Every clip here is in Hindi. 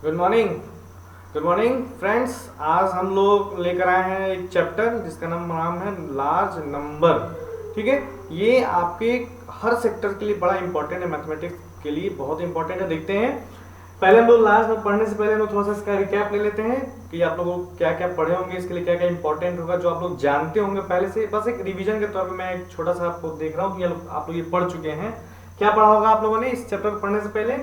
Good morning. Good morning friends. आज हम लोग लेकर आए हैं एक चैप्टर जिसका नाम है लार्ज नंबर। ठीक है, ये आपके हर सेक्टर के लिए बड़ा इंपॉर्टेंट है, मैथमेटिक्स के लिए बहुत इंपॉर्टेंट है। देखते हैं, पहले हम लोग लास्ट में पढ़ने से पहले हम लोग थोड़ा सा इसका रिकैप ले लेते हैं कि आप लोगों को क्या क्या पढ़े होंगे, इसके लिए क्या क्या इंपॉर्टेंट होगा, जो आप लोग जानते होंगे पहले से। बस एक रिवीजन के तौर पे मैं एक छोटा सा आपको देख रहा हूँ कि आप लोग ये पढ़ चुके हैं। क्या पढ़ा होगा आप लोगों ने इस चैप्टर को पढ़ने से पहले?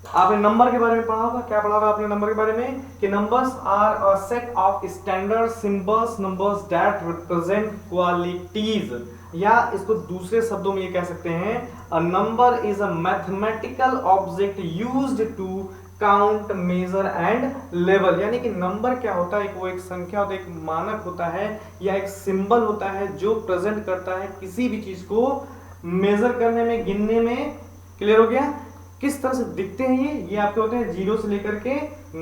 आपने नंबर के बारे में पढ़ा होगा। क्या पढ़ा होगा आपने नंबर के बारे में कि numbers are a set of standard symbols, numbers that represent qualities, या इसको दूसरे शब्दों में ये कह सकते हैं, a number is a mathematical object used to count, measure and level. यानी कि नंबर क्या होता है? वो एक संख्या होता है, एक मानक होता है या एक सिंबल होता है जो प्रेजेंट करता है किसी भी चीज को मेजर करने में, गिनने में। क्लियर हो गया? किस तरह से दिखते हैं ये आपके होते हैं 0 से लेकर के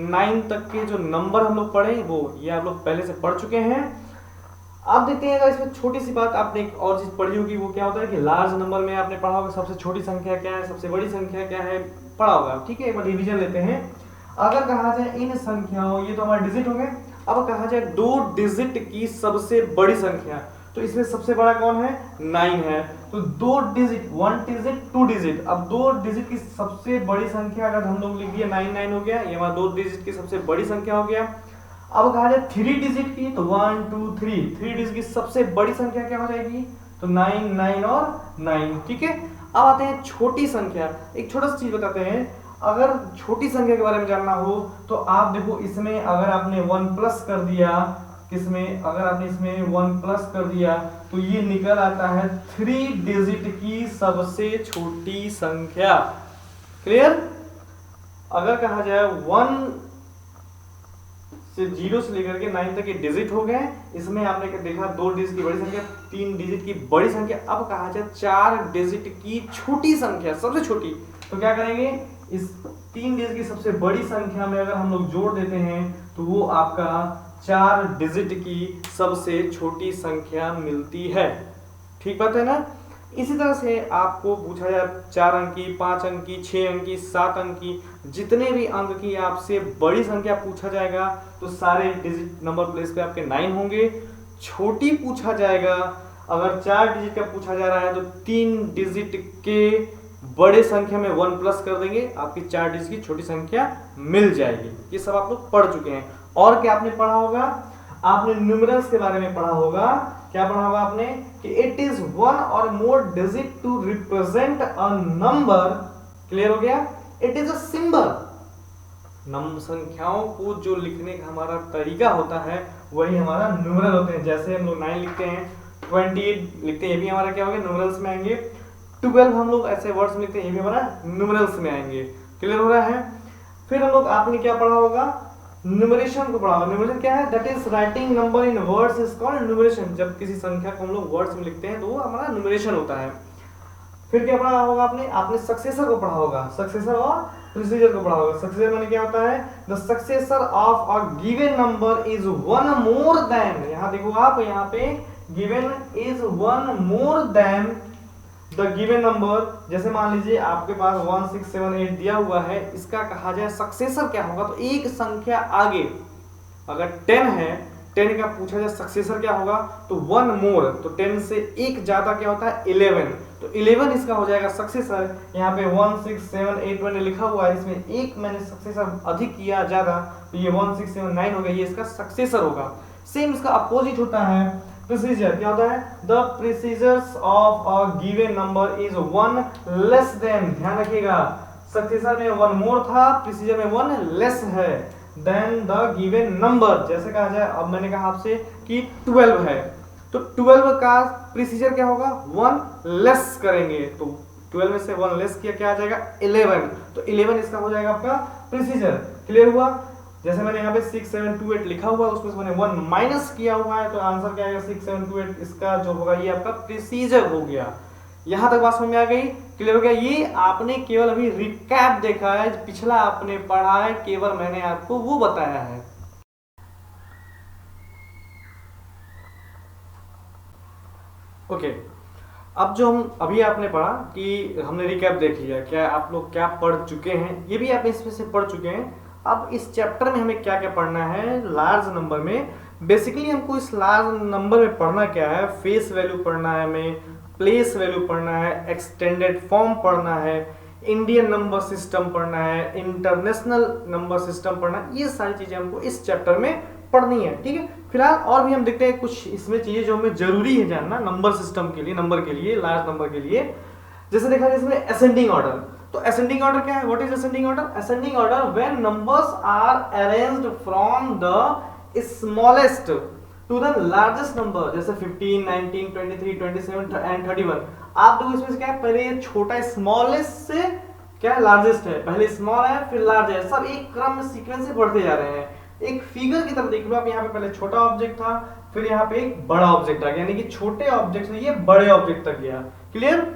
9 तक के जो नंबर हम लोग पढ़े वो ये आप लोग पहले से पढ़ चुके हैं। अब देखते हैं, अगर इसमें छोटी सी बात आपने एक और चीज पढ़ी होगी, वो क्या होता है कि लार्ज नंबर में आपने पढ़ा होगा सबसे छोटी संख्या क्या है, सबसे बड़ी संख्या क्या है, पढ़ा होगा। ठीक है, एक बार रिवीजन लेते हैं। अगर कहा जाए इन संख्याओं, ये तो हमारे डिजिट हो गए, अब कहा जाए 2 डिजिट की सबसे बड़ी संख्या, तो इसमें सबसे बड़ा कौन है? 9 है। तो 2 डिजिट, 1 डिजिट 2 डिजिट, अब 2 डिजिट की सबसे बड़ी संख्या अगर हम लोग लिख दिए 9 हो गया, ये हमारा 2 डिजिट की सबसे बड़ी संख्या हो गया। अब कहा जाए 3 डिजिट की, तो 1 2 3, 3 डिजिट की सबसे बड़ी संख्या क्या हो जाएगी? तो 9 9 और 9। ठीक है, अब आते हैं छोटी संख्या। एक छोटा सा चीज बताते हैं, अगर छोटी संख्या के बारे में जानना हो तो आप देखो, इसमें अगर आपने 1 प्लस कर दिया, किसमें अगर आपने इसमें 1 प्लस कर दिया तो ये निकल आता है 3 डिजिट की सबसे छोटी संख्या। क्लियर? अगर कहा जाए 1 से 0 से लेकर के 9 तक के डिजिट हो गए, इसमें आपने देखा 2 डिजिट की बड़ी संख्या, 3 डिजिट की बड़ी संख्या। अब कहा जाए 4 डिजिट की छोटी संख्या, सबसे छोटी, तो क्या करेंगे? इस 3 डिजिट की सबसे बड़ी संख्या में अगर हम लोग जोड़ देते हैं तो वो आपका 4 डिजिट की सबसे छोटी संख्या मिलती है। ठीक बात है ना? इसी तरह से आपको पूछा जाए 4 अंक की, 5 अंक की, 6 अंक की, 7 अंक की, जितने भी अंक की आपसे बड़ी संख्या पूछा जाएगा तो सारे डिजिट नंबर प्लेस पे आपके 9 होंगे। छोटी पूछा जाएगा, अगर 4 डिजिट का पूछा जा रहा है तो 3 डिजिट के बड़े संख्या में 1 प्लस कर देंगे, आपकी 4 डिजिट की छोटी संख्या मिल जाएगी। ये सब आप लोग पढ़ चुके हैं। और क्या आपने पढ़ा होगा? आपने न्यूमेरल्स के बारे में पढ़ा होगा। क्या पढ़ा होगा आपने कि it is 1 or more digit to represent a number. Clear हो गया? It is a symbol. संख्याओं को जो लिखने का हमारा तरीका होता है वही हमारा न्यूमेरल होते हैं। जैसे हम लोग 9 लिखते हैं, 28 लिखते हैं, ये भी हमारा क्या होगा? न्यूमेरल्स में आएंगे। 12 हम लोग ऐसे वर्ड्स में लिखते हैं, ये भी हमारा न्यूमेरल्स में आएंगे। क्लियर हो रहा है? फिर हम लोग, आपने क्या पढ़ा होगा? न्यूमरेशन को पढ़ा होगा। न्यूमरेशन क्या है? That is writing number in words is called numeration. जब किसी संख्या को हम लोग वर्ड्स में लिखते हैं तो वो हमारा न्यूमरेशन होता है। फिर क्या पढ़ा होगा आपने? आपने सक्सेसर को पढ़ा होगा, सक्सेसर और प्रीसीजर को पढ़ा होगा। सक्सेसर माने क्या होता है? The successor of a given number is 1 more than, यहां देखो आप, यहां पे given is 1 more than the given number. जैसे मान लीजिए आपके पास 1 6 7 8 दिया हुआ है, इसका कहा जाए सक्सेसर क्या होगा? तो एक संख्या आगे, अगर 10 है, 10 का पूछा जाए सक्सेसर क्या होगा? तो 1 मोर, तो 10 से एक ज्यादा क्या होता है? 11, तो 11 इसका हो जाएगा सक्सेसर। यहाँ पे 1 6 7 8 मैंने लिखा हुआ है, इसमें एक मैंने सक्सेसर अधिक किया ज्यादा, तो ये 1 6 7 9 हो गया, ये इसका सक्सेसर होगा। सेम इसका अपोजिट होता है प्रीसीजर। क्या होता है? The predecessors of a given number is 1 less than. ध्यान रखिएगा, सक्सेसर में 1 मोर था, प्रीसीजर में 1 लेस है देन द गिवन नंबर। जैसे कहा जाए, अब मैंने कहा आपसे कि 12 है, तो 12 का प्रीसीजर क्या होगा? 1 लेस करेंगे, तो 12 में से 1 लेस किया, क्या आ जाएगा? 11, तो 11 इसका हो जाएगा आपका प्रीसीजर। क्लियर हुआ? जैसे मैंने यहाँ पे 6 7 2 8 लिखा हुआ है, उसमें से मैंने 1 माइनस किया हुआ है, तो आंसर क्या आएगा? 6 7 2 8, इसका जो होगा ये आपका प्रीसीजर हो गया। यहां तक बात समझ में आ गई? क्लियर हो गया? ये आपने केवल अभी रिकैप देखा है, पिछला आपने पढ़ा है, केवल मैंने आपको वो बताया है। ओके, अब जो हम अभी आपने पढ़ा कि हमने रिकैप देख लिया, क्या आप लोग क्या पढ़ चुके हैं, ये भी आप इसमें से पढ़ चुके हैं। अब इस चैप्टर में हमें क्या क्या पढ़ना है लार्ज नंबर में। बेसिकली हमको इस लार्ज नंबर में पढ़ना क्या है, फेस वैल्यू पढ़ना है, हमें प्लेस वैल्यू पढ़ना है, एक्सटेंडेड फॉर्म पढ़ना है, इंडियन नंबर सिस्टम पढ़ना है, इंटरनेशनल नंबर सिस्टम पढ़ना है। ये सारी चीजें हमको इस चैप्टर में पढ़नी है, ठीक है। फिलहाल और भी हम देखते हैं कुछ इसमें चीजें जो हमें जरूरी है जानना नंबर सिस्टम के लिए, नंबर के लिए, लार्ज नंबर के लिए। जैसे देखा जाए इसमें असेंडिंग ऑर्डर। तो असेंडिंग ऑर्डर क्या है, what is ascending order? Ascending order when numbers are arranged from the smallest to the largest number, जैसे 15, 19, 23, 27 एंड 31। आप देखो इसमें से क्या है, पहले ये छोटा स्मॉलेस्ट से क्या है लार्जेस्ट है, पहले स्मॉल है फिर लार्ज है, सब एक क्रम में सीक्वेंस से बढ़ते जा रहे हैं। एक फिगर की तरफ देख लो आप, यहाँ पे पहले छोटा ऑब्जेक्ट था, फिर यहाँ पे एक बड़ा ऑब्जेक्ट आ गया, यानी कि छोटे ऑब्जेक्ट से ये बड़े ऑब्जेक्ट तक गया। क्लियर?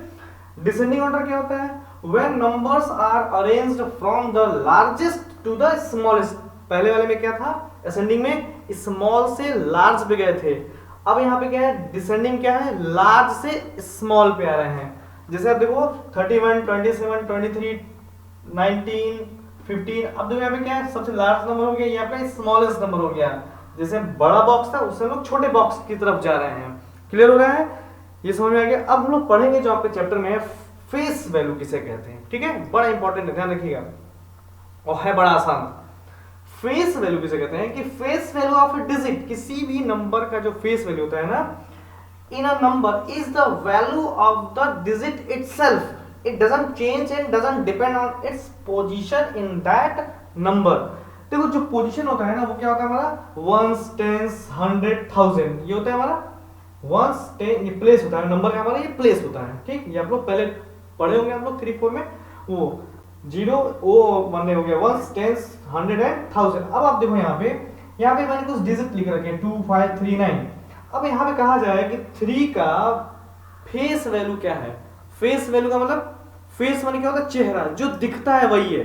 डिसेंडिंग ऑर्डर क्या होता है? When numbers are arranged from the largest to the smallest. पहले वाले में क्या था, असेंडिंग में स्मॉल से लार्ज पे गए थे। अब यहाँ पे क्या है, डिसेंडिंग क्या है, लार्ज से स्मॉल पे आ रहे हैं। जैसे आप देखो 31, 27, 23, 19, 15। अब देखो यहाँ पे क्या है, सबसे लार्ज नंबर हो गया, यहाँ पे स्मॉलेस्ट नंबर हो गया। जैसे बड़ा बॉक्स था उससे हम लोग छोटे बॉक्स की तरफ जा रहे हैं। क्लियर हो रहा है? ये समझ में आ गया। अब हम लोग पढ़ेंगे जो आपके चैप्टर में है फेस वैल्यू किसे कहते हैं, ठीक है, बड़ा इंपॉर्टेंट है, ध्यान रखिएगा और है बड़ा आसान। फेस वैल्यू किसे कहते हैं कि face value of A digit, किसी भी नंबर का जो फेस वैल्यू होता है ना in a number is the value of the digit itself, it doesn't change and doesn't depend on its position in that number। देखो जो पोजीशन होता है ना वो क्या होता है हमारा, वंस, टेंस, 100, 1000, ये होता है हमारा वंस, टेन, ये प्लेस होता है नंबर का हमारा, ये प्लेस होता है, ठीक। ये आप लोग पहले पढ़े होंगे आप लोग 3, 4 में, वो 0 वो वन हो गया, वंस, टेंस, 100 एंड 1000। अब आप देखो यहाँ पे मैंने कुछ डिजिट लिख रखे हैं 2, 5, 3, 9। अब यहाँ पे कहा जाए कि 3 का फेस वैल्यू क्या है। फेस वैल्यू का मतलब, फेस माने क्या होता है, चेहरा, जो दिखता है वही है,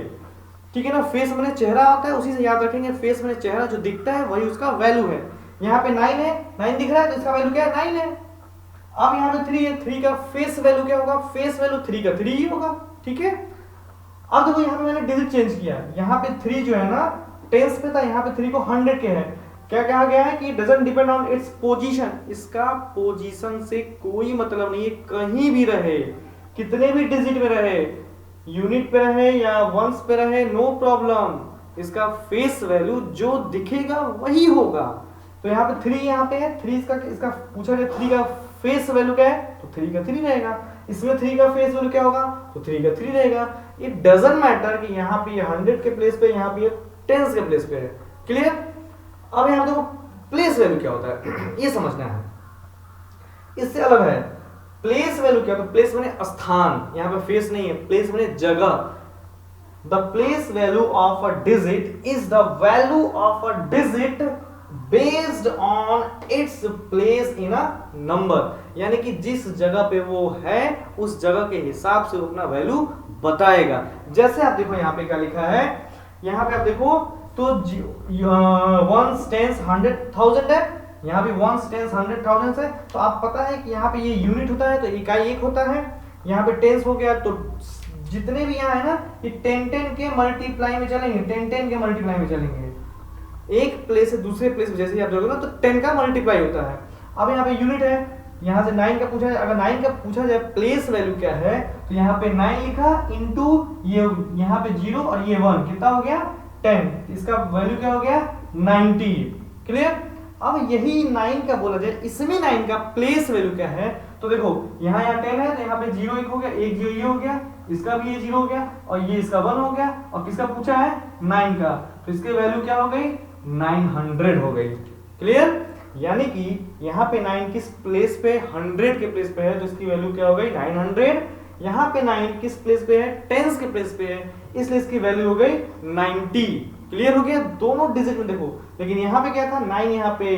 ठीक है ना। फेस माने चेहरा होता है, उसी से याद रखेंगे, फेस माने चेहरा, जो दिखता है वही उसका वैल्यू है। यहाँ पे 9 है, 9 दिख रहा है तो इसका वैल्यू क्या है, 9 है। अब यहाँ पे 3 है, 3 का फेस वैल्यू क्या होगा, फेस वैल्यू 3 का 3 ही होगा, ठीक है। अब देखो यहाँ पे मैंने डिजिट चेंज किया, यहाँ पे 3 जो है ना टेंस पे था, यहाँ पे 3 को 100 के है। क्या कहा गया है कि doesn't depend on its position, इसका पोजीशन से कोई मतलब नहीं है, कहीं भी रहे, कितने भी डिजिट में रहे, यूनिट पे रहे या वंस पे रहे, नो प्रॉब्लम, इसका फेस वैल्यू जो दिखेगा वही होगा। तो यहाँ पे 3 यहाँ पे है, 3 इसका पूछा जाए 3 का फेस वैल्यू क्या है तो 3 का 3 रहेगा, इसमें 3 का फेस वैल्यू क्या होगा तो 3 का 3 रहेगा। इट डजंट मैटर कि यहाँ पे ये 100 के प्लेस पे, यहाँ पे ये टेंस के प्लेस पे है। क्लियर? अब यहाँ देखो प्लेस वैल्यू क्या होता है ये समझना है, इससे अलग है। प्लेस वैल्यू क्या, तो प्लेस माने स्थान, यहाँ पे फेस नहीं है, प्लेस माने जगह। The place value of a digit is the value of a digit based on its place in a number, यानी कि जिस जगह पे वो है उस जगह के हिसाब से वो अपना वैल्यू बताएगा। जैसे आप देखो यहाँ पे क्या लिखा है, यहाँ पे आप देखो तो 1 टेंस 100 1000 है, यहाँ पे 1 टेंस 100 1000 है। तो आप पता है कि यहाँ पे ये यूनिट होता है तो इकाई 1 होता है, यहाँ पे टेंस हो गया तो जितने भी यहाँ है ना ये 10 के मल्टीप्लाई में चलेंगे, 10 के मल्टीप्लाई में चलेंगे। एक प्लेस से दूसरे प्लेस में जैसे ही आप जाओगे ना तो 10 का मल्टीप्लाई होता है। अब यहाँ पे यूनिट है, यहाँ से 9 का पूछा जाए, अगर 9 का पूछा जाए प्लेस वैल्यू क्या है तो यहाँ पे 9 लिखा इंटू ये यहाँ पे 0 और ये 1 कितना हो गया 10, इसका वैल्यू क्या हो गया 90। क्लियर? अब यही 9 का बोला जाए, इसमें 9 का प्लेस वैल्यू क्या है तो देखो यहाँ 10 है तो यहाँ पे 0 1 हो गया, 1 0 ये हो गया, इसका भी ये 0 हो गया और ये इसका 1 हो गया, और किसका पूछा है 9 का, तो इसकी वैल्यू क्या हो गई 900 हो गई। क्लियर? यानी कि यहाँ पे 9 किस प्लेस पे 100 के प्लेस पे है तो इसकी वैल्यू क्या हो गई 900। यहाँ पे 9 किस प्लेस पे है टेंस के प्लेस पे है, इसलिए इसकी वैल्यू हो गई 90। क्लियर हो गया? दोनों डिजिट में देखो, लेकिन यहाँ पे क्या था 9, यहाँ पे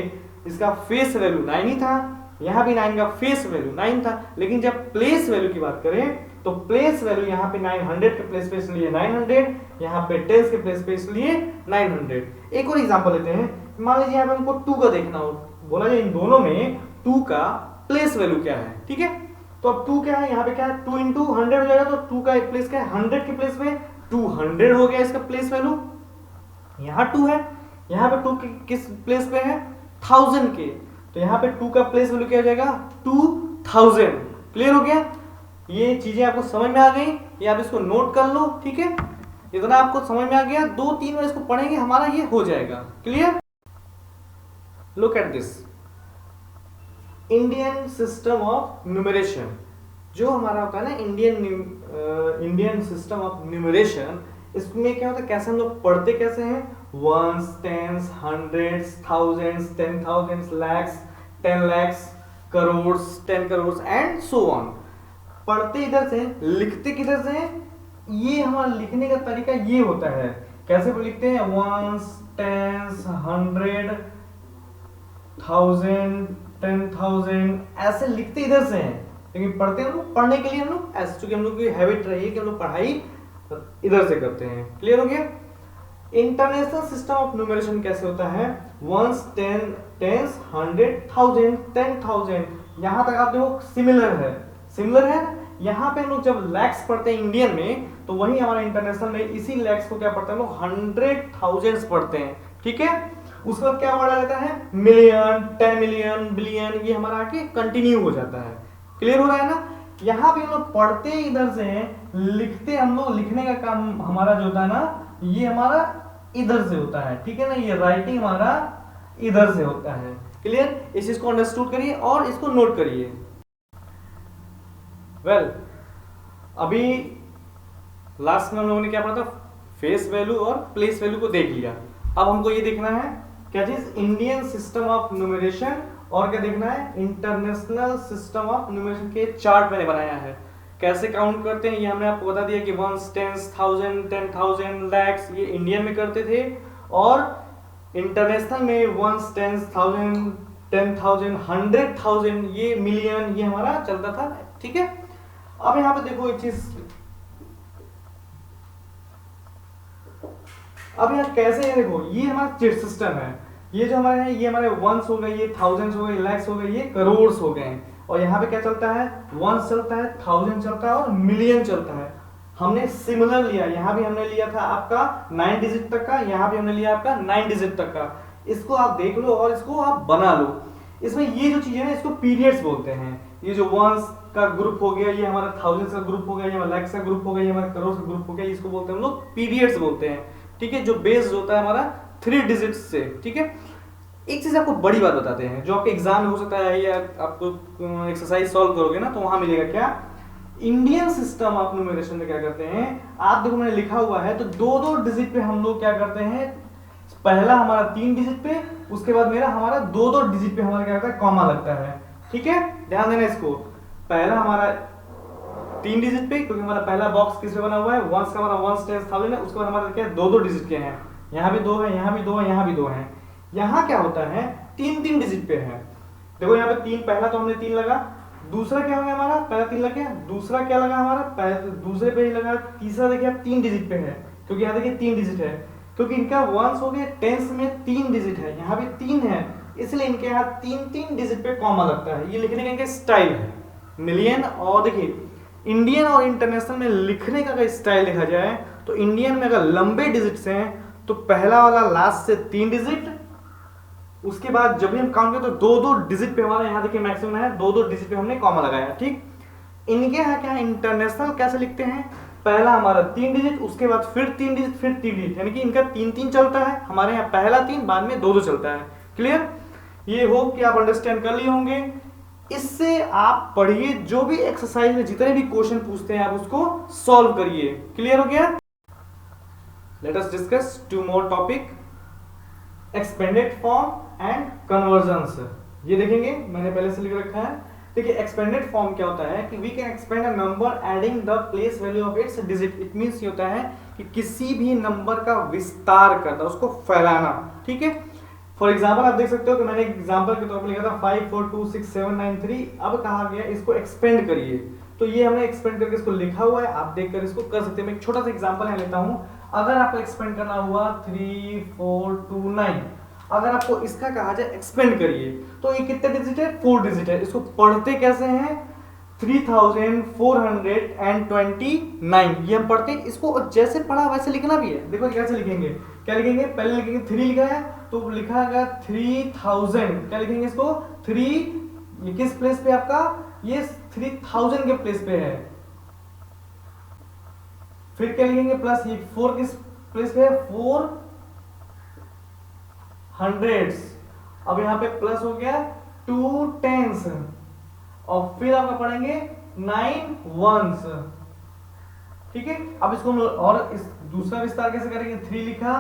इसका फेस वैल्यू 9 ही था, यहाँ भी 9 का फेस वैल्यू 9 था, लेकिन जब प्लेस वैल्यू की बात करें तो प्लेस वैल्यू यहाँ पे 900 के प्लेस पे इसलिए 900, यहाँ पे टेंस के प्लेस पे इसलिए 900। एक और एग्जांपल लेते हैं, मान लीजिए यहाँ पे हमको 2 का देखना हो, बोला जाए इन दोनों में 2 का प्लेस वैल्यू क्या है, ठीक है। तो अब 2 क्या है, यहाँ पे क्या है 2 इंटू 100 हो जाएगा, तो 2 का एक प्लेस क्या है 100 के प्लेस में 200 हो गया इसका प्लेस वैल्यू। यहाँ 2 है, यहाँ पे 2 किस प्लेस पे है, 1000 के, तो यहाँ पे 2 का प्लेस वैल्यू क्या हो जाएगा, 2000। क्लियर हो गया? ये चीजें आपको समझ में आ गई, ये आप इसको नोट कर लो, ठीक है? इतना आपको समझ में आ गया, 2-3 बार इसको पढ़ेंगे, हमारा ये हो जाएगा। Clear? Look at this Indian system of numeration. जो हमारा होता है ना इंडियन सिस्टम ऑफ न्यूमरेशन, इसमें क्या होता है, कैसे हम लोग पढ़ते कैसे हैं, ones, tens, hundreds, thousands, 10,000, lakhs, 10 lakhs, crores, 10 crores and so on. पढ़ते इधर से, लिखते किधर से, ये हमारा लिखने का तरीका ये होता है। कैसे लिखते हैं, वंस, टेंस, 100, 1000, 10,000, ऐसे लिखते इधर से हैं, लेकिन पढ़ते हम लोग, पढ़ने के लिए हम लोग ऐसे, चूंकि हम लोग की हैबिट रही है कि हम लोग पढ़ाई इधर से करते हैं। क्लियर हो गया? इंटरनेशनल सिस्टम ऑफ न्यूमरेशन कैसे होता है, वंस, टेंस, 100, 1000, 10,000, यहां तक आप देखो सिमिलर है, सिमिलर है। यहाँ पे हम लोग जब लैक्स पढ़ते हैं इंडियन में, तो वही हमारा इंटरनेशनल में इसी लैक्स को क्या पढ़ते हैं हम लोग, 100,000 पढ़ते हैं, ठीक है? उसके बाद क्या बढ़ा जाता है, मिलियन, 10 मिलियन, बिलियन, ये हमारा आगे कंटिन्यू हो जाता है। क्लियर हो रहा है ना? यहाँ पे हम लोग पढ़ते इधर से हैं, लिखते हम लोग, लिखने का काम हमारा जो होता है ना, ये हमारा इधर से होता है, ठीक है ना? ये राइटिंग हमारा इधर से होता है। क्लियर? इस चीज को अंडरस्टूड करिए और इसको नोट करिए। वेल, अभी लास्ट में हम लोगों ने क्या पढ़ा था, फेस वैल्यू और प्लेस वैल्यू को देख लिया। अब हमको ये देखना है क्या चीज, इंडियन सिस्टम ऑफ न्यूमरेशन, और क्या देखना है, इंटरनेशनल सिस्टम ऑफ न्यूमरेशन के चार्ट मैंने बनाया है। कैसे काउंट करते हैं ये हमने आपको बता दिया कि वंस, टेंस, 1000, 10,000, लैक्स, ये इंडियन में करते थे, और इंटरनेशनल में वंस, टेंस, 1000, 10,000, 100,000, ये मिलियन, ये हमारा चलता था, ठीक है? अब यहाँ पे देखो एक चीज, अब यहाँ कैसे है, देखो ये हमारा चिट सिस्टम है, ये जो हमारे हैं, ये हमारे वंस हो गए, ये थाउजेंड्स हो गए, लैक्स हो गए, ये करोड़ हो गए, और यहाँ पे क्या चलता है, वंस चलता है, 1000 चलता है, और मिलियन चलता है। हमने सिमिलर लिया, यहाँ भी हमने लिया था आपका 9 डिजिट तक का, यहाँ भी हमने लिया आपका 9 डिजिट तक का। इसको आप देख लो और इसको आप बना लो। इसमें ये जो चीजें हैं इसको पीरियड्स बोलते हैं। ये जो वंस का ग्रुप हो गया, ये हमारा थाउजेंड्स का ग्रुप हो गया, ये हमारा लैक्स का ग्रुप हो गया, ये हमारा करोड़ का ग्रुप हो गया, इसको बोलते हैं हम लोग पीरियड्स बोलते हैं, ठीक है? जो बेस्ड होता है हमारा 3 डिजिट से, ठीक है? एक चीज आपको बड़ी बात बताते हैं, जो आपके एग्जाम में हो सकता है, या आपको एक्सरसाइज सॉल्व करोगे ना, तो वहां मिलेगा क्या, इंडियन सिस्टम ऑफ न्यूमरेशन में क्या करते हैं, आप देखो मैंने लिखा हुआ है, तो 2-2 डिजिट पे हम लोग क्या करते हैं, पहला हमारा 3 डिजिट पे, उसके बाद मेरा हमारा 2-2 डिजिट पे हमारा क्या होता है, कॉमा लगता है, ठीक है? ध्यान देना इसको, पहला हमारा 3 डिजिट पे, क्योंकि हमारा पहला बॉक्स किस पे बना हुआ है, वंस का हमारा वंस, टेंस, थाउजेंड है, उसके बाद हमारा क्या है, 2-2 डिजिट के हैं, यहाँ भी 2 है, यहाँ भी 2 है, यहाँ भी 2 है। यहाँ क्या होता है, 3-3 डिजिट पे है। देखो यहाँ पे 3, पहला तो हमने 3 लगा, दूसरा क्या हो गया हमारा, पहला 3 लग गया, दूसरा क्या लगा हमारा, दूसरे पे ही लगा, तीसरा देखिए आप 3 डिजिट पे है, क्योंकि यहाँ देखिए 3 डिजिट है, क्योंकि इनका वंस हो गया, टेंस में 3 डिजिट है, यहाँ भी 3 है, इसलिए इनके यहाँ 3-3 डिजिट पे कॉमा लगता है। ये लिखने का इनका स्टाइल है। मिलियन, और देखिए इंडियन और इंटरनेशनल में लिखने का स्टाइल देखा जाए, तो इंडियन में अगर लंबे डिजिट्स हैं तो पहला वाला लास्ट से 3 डिजिट, उसके बाद जब भी हम काउंट करें तो 2-2 डिजिट पे हमारा यहाँ देखिए मैक्सिमम है, 2-2 डिजिट पे हमने कॉमा लगाया, ठीक? इनके यहाँ क्या है, इंटरनेशनल कैसे लिखते हैं, पहला हमारा 3 डिजिट, उसके बाद फिर 3 डिजिट, फिर 3 डिजिट, यानी कि इनका 3-3 चलता है, हमारे यहाँ पहला 3, बाद में 2-2 चलता है। क्लियर? ये होप कि आप अंडरस्टैंड कर लिए होंगे। इससे आप पढ़िए, जो भी एक्सरसाइज में जितने भी क्वेश्चन पूछते हैं आप उसको सॉल्व करिए। क्लियर हो गया? Let us discuss 2 more topic, expanded form and convergence. ये देखेंगे, मैंने पहले से लिख रखा है। देखिए एक्सपेंडेड फॉर्म क्या होता है कि we can expand a number adding the place value of its digit. It means ये होता है कि किसी भी नंबर का विस्तार करना, उसको फैलाना, ठीक है? फॉर एग्जाम्पल आप देख सकते हो कि मैंने एग्जाम्पल के तौर पर लिखा था 5 4 2 6 7 9 3। अब कहा गया इसको एक्सपेंड करिए, तो ये हमने एक्सपेंड करके इसको लिखा हुआ है, आप देखकर इसको कर सकते हैं। मैं एक छोटा सा एग्जाम्पल यहाँ लेता हूँ। अगर आपको एक्सपेंड करना हुआ 3 4 2 9, अगर आपको इसका कहा जाए एक्सपेंड करिए, तो ये कितने डिजिट है, 4 डिजिट है। इसको पढ़ते कैसे हैं, 3429 ये हम पढ़ते हैं। इसको जैसे पढ़ा वैसे लिखना भी है। देखो कैसे लिखेंगे, क्या लिखेंगे, पहले लिखेंगे 3 लिखा है तो लिखा है 3000, क्या लिखेंगे इसको 3, ये किस प्लेस पे आपका, ये 3000 के प्लेस पे है। फिर क्या लिखेंगे प्लस, ये 4 किस प्लेस पे है, 400। अब यहाँ पे प्लस हो गया 2 टेंस और फिर आपका पढ़ेंगे 9 वंस। ठीक है, अब इसको और इस दूसरा विस्तार कैसे करेंगे, 3 लिखा,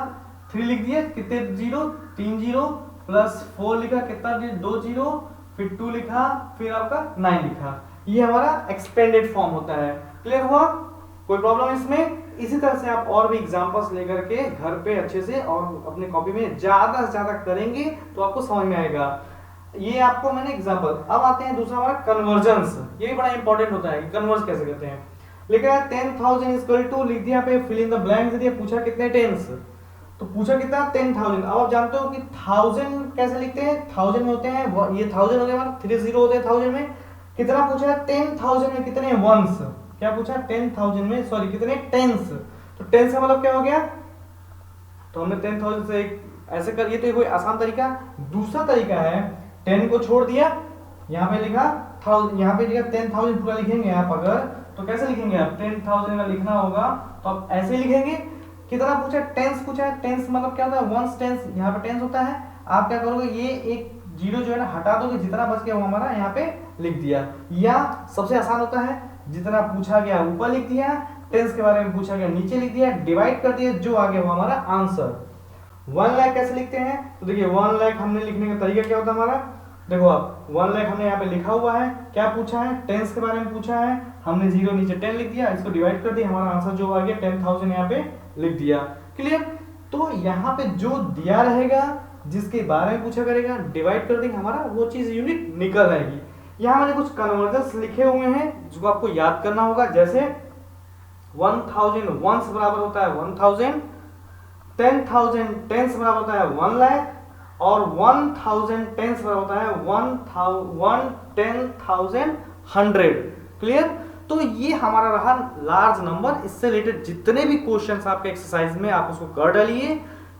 3 लिख दिया, कितने जीरो, 3 जीरो, प्लस 4 लिखा, कितना 2 जीरो, फिर 2 लिखा, फिर आपका 9 लिखा। ये हमारा एक्सपेंडेड फॉर्म होता है। क्लियर हुआ, कोई प्रॉब्लम इसमें? इसी तरह से आप और भी एग्जांपल्स लेकर के घर पे अच्छे से और अपने कॉपी में ज्यादा से ज्यादा करेंगे तो आपको समझ में आएगा। ये आपको मैंने एग्जांपल। अब आते हैं दूसरा हमारा कन्वर्जन्स। ये भी बड़ा इंपॉर्टेंट होता है कि कन्वर्ज कैसे करते हैं। लिखा है 10,000 इक्वल टू, लिख दिया पे, फिल इन द ब्लैंक्स दिया, पूछा कितने टेंस, तो पूछा कितना 10,000। अब आप जानते हो कि 1000 कैसे लिखते हैं, 1000 में होते हैं, ये 1000 हो गया, 30 होते हैं 1000 में। कितना पूछा है 10,000 में कितने वंस, क्या पूछा 10,000 में, सॉरी कितने टेंस, तो टेंस का मतलब क्या हो गया, तो हमने 10,000 से ऐसे कर, ये तो कोई आसान तरीका। दूसरा तरीका है 10 को छोड़ दिया, यहाँ पे लिखा 1000, यहाँ पे लिखा 10,000 पूरा लिखेंगे आप अगर, तो कैसे लिखेंगे आप, 10,000 का लिखना होगा तो आप ऐसे ही लिखेंगे। कितना पूछा, टेंस पूछा है, टेंस मतलब क्या होता है, वंस टेंस, यहाँ पे टेंस होता है। आप क्या करोगे, ये एक जीरो जो है ना हटा दोगे, जितना बच गया वो हमारा यहाँ पे लिख दिया। या सबसे आसान होता है, जितना पूछा गया ऊपर लिख दिया, टेंस के बारे में पूछा गया नीचे लिख दिया, डिवाइड कर दिया, जो आ गया वो हमारा आंसर। 1 लाख कैसे लिखते हैं, तो देखिए 1 लाख हमने लिखने का तरीका क्या होता है हमारा, देखो आप 1 लाख हमने यहाँ पे लिखा हुआ है, क्या पूछा है, टेंस के बारे में पूछा है, हमने जीरो नीचे 10 लिख दिया, इसको डिवाइड कर दिया, हमारा आंसर जो आ गया 10,000 यहाँ पे लिख दिया। क्लियर, तो यहाँ पे जो दिया रहेगा, जिसके बारे में पूछा करेगा, डिवाइड कर देंगे, हमारा वो चीज यूनिट निकल आएगी। यहाँ मैंने कुछ कन्वर्जन्स लिखे हुए हैं जिसको आपको याद करना होगा, जैसे 1000 वंस बराबर होता है 1000, 10,000 टेंस बराबर होता है 1 लाख, और 1000 टेंस बराबर होता है 10,100। क्लियर, तो ये हमारा रहा लार्ज नंबर। इससे रिलेटेड जितने भी क्वेश्चंस आपके एक्सरसाइज में आप उसको कर डालिए,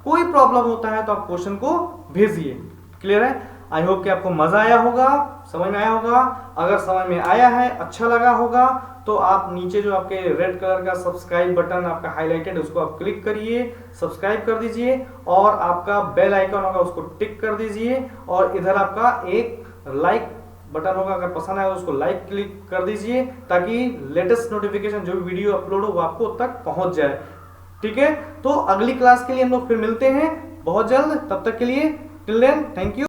कोई प्रॉब्लम होता है तो आप क्वेश्चन को भेजिए। क्लियर है, आई होप कि आपको मजा आया होगा, समझ में आया होगा। अगर समझ में आया है, अच्छा लगा होगा, तो आप नीचे जो आपके रेड कलर का सब्सक्राइब बटन आपका हाईलाइटेड, उसको आप क्लिक करिए, सब्सक्राइब कर दीजिए, और आपका बेल आइकन होगा उसको टिक कर दीजिए, और इधर आपका एक लाइक बटन होगा, अगर पसंद आया तो उसको लाइक क्लिक कर दीजिए, ताकि लेटेस्ट नोटिफिकेशन जो भी वीडियो अपलोड हो वो आपको तक पहुंच जाए। ठीक है, तो अगली क्लास के लिए हम लोग फिर मिलते हैं बहुत जल्द, तब तक के लिए टिल देन थैंक यू।